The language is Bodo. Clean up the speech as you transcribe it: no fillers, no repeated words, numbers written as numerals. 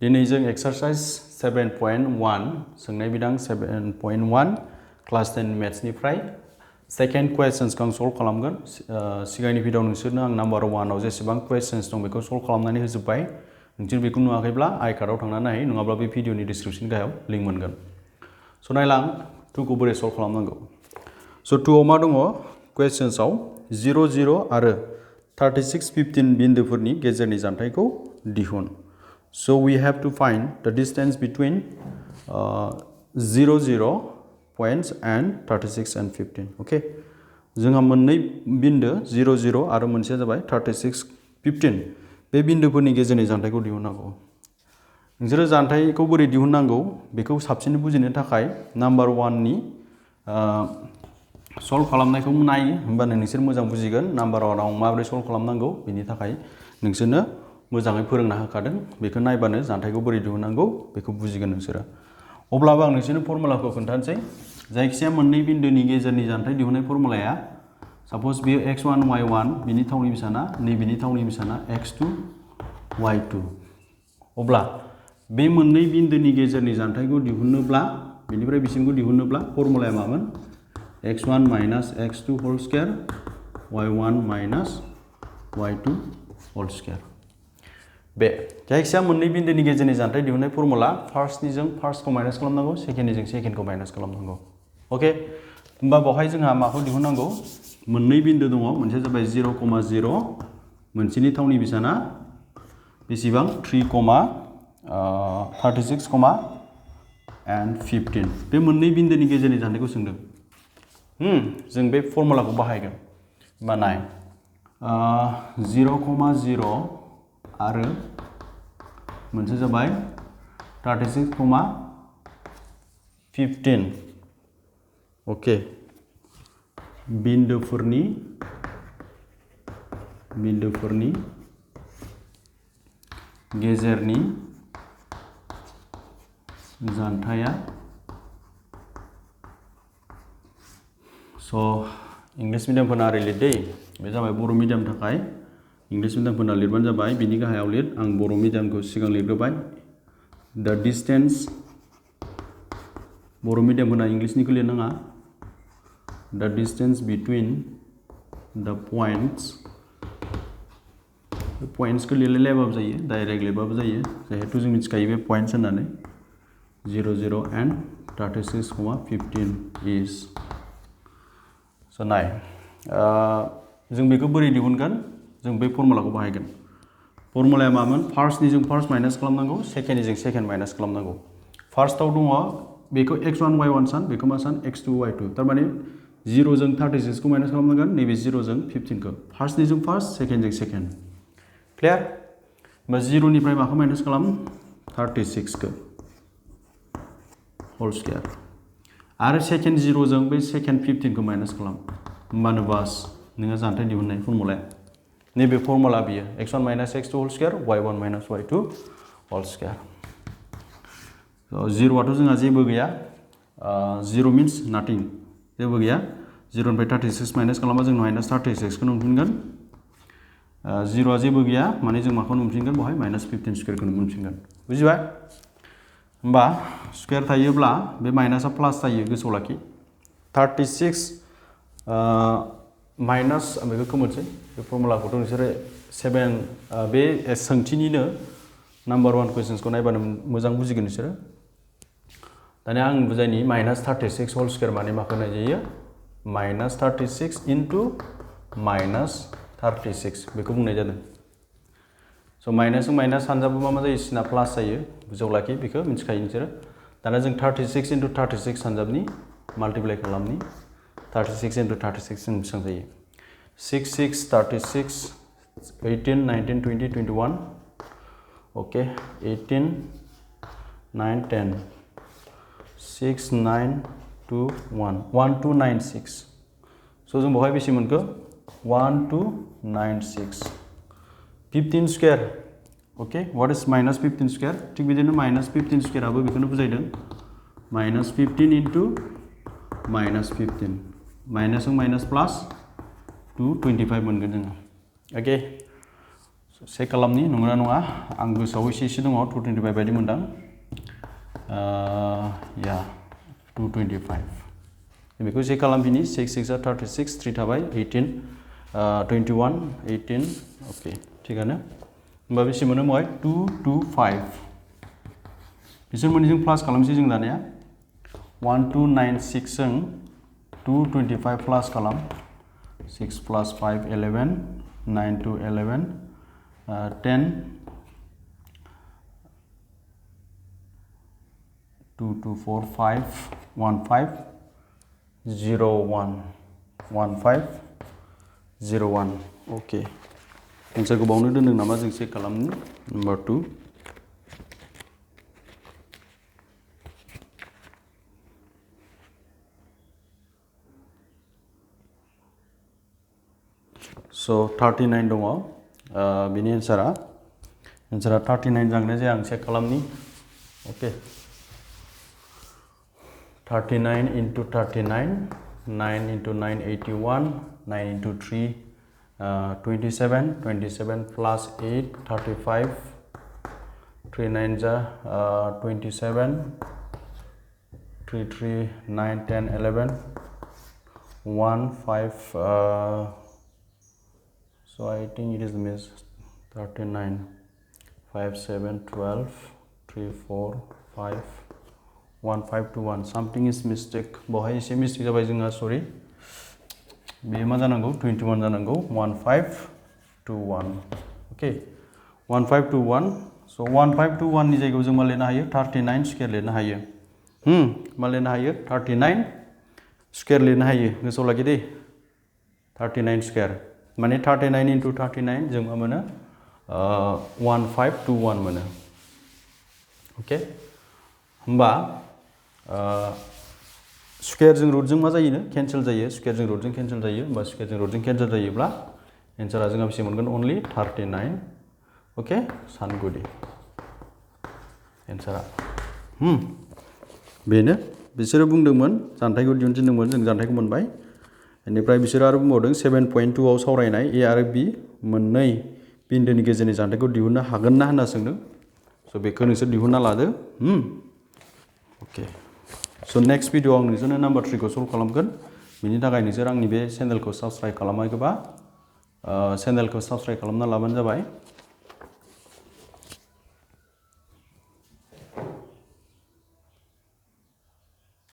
दिनै जों एक्सारसाइज 7.1 सोंनाय बिदां 7.1 क्लास 10 मेथ्सनिफ्राय सेकेन्ड क्वेश्चन्सखौ आं सल्व खालामगोन। सिगांनि भिडिअ'आव नोंसोरनो आं नाम्बार 1आव जेसेबां क्वेश्चन्स दं बेखौ सल्व खालामनानै होजोब्बाय। नोंसोर बेखौ नुवाखैब्ला आइ कार्डआव थांनानै नाय, नङाब्ला बे भिडिअ'नि डिसक्रिप्शन गाहायाव लिंक मोनगोन। स' नायलां 2खौ बोरै सल्व खालामनांगौ। स' 2आव मा दङ? क्वेश्चन्सआव 0, 0 आरो 36, 15 बिन्दोफोरनि गेजेरनि जानथायखौ दिहुन। So we have to find the distance between 0, 0 points and 36 and 15. Okay? जोंहा मोननै बिन्दो 0, 0 आरो मोनसेया जाबाय 36, 15 बे बिन्दोफोरनि गेजेरनि जानथायखौ दिहुननांगौ। नोंसोरो जानथायखौ बोरै दिहुननांगौ बेखौ साबसिन बुजिनो थाखाय नाम्बार 1नि सल्व खालामनायखौ नाय, होमबानो नोंसोर मोजां बुजिगोन नाम्बार 1आव माबोरै सल्व खालामनांगौ। बेनि थाखाय नोंसोरनो मोजाङै फोरोंना होखादों। बेखौ नायबानो जानथायखौ बोरै दिहुननांगौ बेखौ बुजिगोन नोंसोरो। अब्लाबो आं नोंसोरनो फर्मुलाखौ खोन्थानोसै। जायखिजाया मोननै बिन्दोनि गेजेरनि जानथाय दिहुननाय फर्मुलाया, साप'ज बेयो x1 y1 बिनि थावनि बिसाना, नैबेनि थावनि बिसाना x2 y2। अब्ला बे मोननै बिन्दोनि गेजेरनि जानथायखौ दिहुननोब्ला, बेनिफ्राय बिसिमखौ दिहुननोब्ला फर्मुलाया मामोन? x1 minus x2 whole square y1 minus y2 whole square. बे जायखिजाया मोननै बिन्दोनि गेजेरनि जानथाय दिहुननाय फर्मुला, फार्स्टनिजों फार्स्टखौ माइनास खालामनांगौ, सेकेन्डनिजों सेकेन्डखौ माइनास खालामनांगौ। अके, होमबा बेवहाय जोंहा माखौ दिहुननांगौ? मोननै बिन्दो दङ, मोनसेया जाबाय 0,0, मोनसेनि थावनि बिसाना बेसेबां? 3,36, and 15। बे मोननै बिन्दोनि गेजेरनि जानथायखौ सोंदों। जों बे फर्मुलाखौ बाहायगोन। होमबा नाय, 0,0 आरो मोनसे जाबाय 36,15। अके, बिन्दोफोरनि गेजेरनि जानथाया, स' इंलिश मिडियामफोरना ओरै लिर दै, बे जाबाय बर' मिडियामनि थाखाय। इंलिश मिडियामफोरना लिरबानो जाबाय, बिनि गाहायाव लिर। आं बर' मिडियामखौ सिगां लिरग्रोबाय। द डिस्टेन्स, बर' मिडियामफोरना इंलिशनिखौ लिरनाङा। द डिस्टेन्स बिटुइन द पॉइंट्सखौ लिरलायलायाबाबो जायो, डाइरेक्ट लिरबाबो जायो, जिहेथु जों मिथिखायो बे पॉइंट्स होननानै। 0, 0 and 36,15 is। स' नाय, जों बेखौ बोरै दिहुनगोन? जों बे फर्मुलाखौ बाहायगोन। फर्मुलाया मामोन? फार्स्टनिजों फार्स्ट माइनास खालामनांगौ, सेकेन्डनिजों सेकेन्ड माइनास खालामनांगौ। फार्स्टआव दङ बेखौ x1 y1 सान, बेखौ मा सान? x2 y2। थारमाने 0जों 36खौ माइनास खालामनांगोन, नैबे 0जों 15खौ। फार्स्टनिजों फार्स्ट, सेकेन्डजों सेकेन्ड। क्लियार? होमबा 0निफ्राय माखौ माइनास खालाम? 36खौ होल स्क्वायर। आरो सेकेन्ड 0जों बै सेकेन्ड 15खौ माइनास खालाम। होमबानो बास नोङो जानथाय दिहुननाय फर्मुलाया। नैबे फर्मुला बियो, x1 minus x2 whole square, y1 minus y2 whole square. 0आथ' जोंहा जेबो गैया, 0 मिन्स नाथिं, जेबो गैया। 0निफ्राय 36 माइनास खालामबा जों माइनास 36खौ मोनफिनगोन। 0आ जेबो गैया, माने जों माखौ मोनफिनगोन? बेवहाय माइनास 15 स्क्वायरखौ मोनफिनगोन। बुजिबाय? होमबा स्क्वायर थायोब्ला बे माइनासआ प्लास जायो, गोसोआव लाखि। 36 माइनास, आं बेखौ खोमोरसै, बे फर्मुलाखौथ' नोंसोरो बे सोंथिनिनो नाम्बार 1 कुइसन्सखौ नायबानो मोजां बुजिगोन नोंसोरो। दानिया आं बुजायनि, माइनास 36 होल स्क्वायर माने माखौ होनाय जायो? माइनास 36 इन्टु माइनास 36 बेखौ बुंनाय जादों। स' माइनासजों माइनास सानजाबो मा जायो? सिना प्लास जायो, गोसोआव लाखि, बेखौ मिथिखायो नोंसोरो। दाना जों 36 इन्टु 36 सानजाबनि माल्टिप्लाइ खालामनि। 36 इन्टु 36 जों बेसेबां जायो? 6, 6, 36, 18, 19, 20, 21। अके, 18, 9, 10, 6, 9, 2, 1, 1296। स' जों बेवहाय बेसे मोनखो? 1296। 15 square. Okay, what is minus 15 square? थिग बिदिनो माइनास 15 स्क्वायराबो बेखौनो बुजायदों। माइनास 15 इन्टु माइनास 15, माइनासजों माइनास प्लास 225 मोनगोन जोङो। अके, चेक खालामनि नंगौना नङा आं गोसोआव एसे दङ 225 बायदि मोनदां या 225 बेखौ चेक खालामफिनि 6 6 आ 36 3 थाबाय 18 21 18 ओके थिगानो होमबा बेसे मोनो महाय 225 बिसोर मोननैजों प्लास खालामसै जों दानिया 1296 जों 225 प्लास खालाम 6 plus 5 11 9 to 11 10 2 2 4 5 1 5 0 1 1 5 0 1 ओके एन्सारखौ बावनो दोनदों नामा जों चेक खालामनि नम्बर 2 So 39 दङ बिनि एन्सारा 39 जागोन जे आं check खालामनि okay 39 into 39 9 into 9 81 9 into 3 27 27 plus 8 35 3 9 जा 27 3 3 9 10 11 1 5 so I think it is miss 39 5 7 12 3 4 5 1 5 to 1 something is mistake बहाय एसे मिस्टेक जाबाय जोंहा सरि बेयो मा जानांगौ 21 जानांगौ 1 5 to 1 okay 1 5 to 1 so 1 5 to 1 नि जायगायाव जों मा लिरनो हायो 39 स्क्वायर लिरनो हायो मा लिरनो हायो 39 स्क्वायर लिरनो हायो गोसोआव लाखि दे 39 स्क्वायर माने 39 into 39 जों मा मोनो 1521 मोनो ओके होमबा स्क्वायरजों रुटजों मा जायोनो केन्सेल जायो स्क्वायरजों रुटजों केन्सेल जायो होमबा स्क्वायरजों रुटजों केन्सेल जायोब्ला एन्सारा जोंहा बेसे मोनगोन अनलि 39 ओके सानगुदि एन्सारा बेनो बिसोरो बुंदोंमोन जानथाइखौ दिहुनजेनदोंमोन जों जानथाइखौ मोनबाय बेनिफ्राय बिसोरो आरो बुंबावदों 7.2 आव सावरायनाय ए आरो बि मोननै बिन्दोनि गेजेरनि जानथाइखौ दिहुननो हागोन ना होनना सोंदों स' बेखौ नोंसोर दिहुनना लादो ओके स' नेक्स्ट भिडिअ'आव आं नोंसोरनो नाम्बार 3 खौ सल्भ खालामगोन बिनि थाखाय नोंसोर आंनि बे चेनेलखौ साबस्क्राइब खालामाखैबा चेनेलखौ साबस्क्राइब खालामना लाबानो जाबाय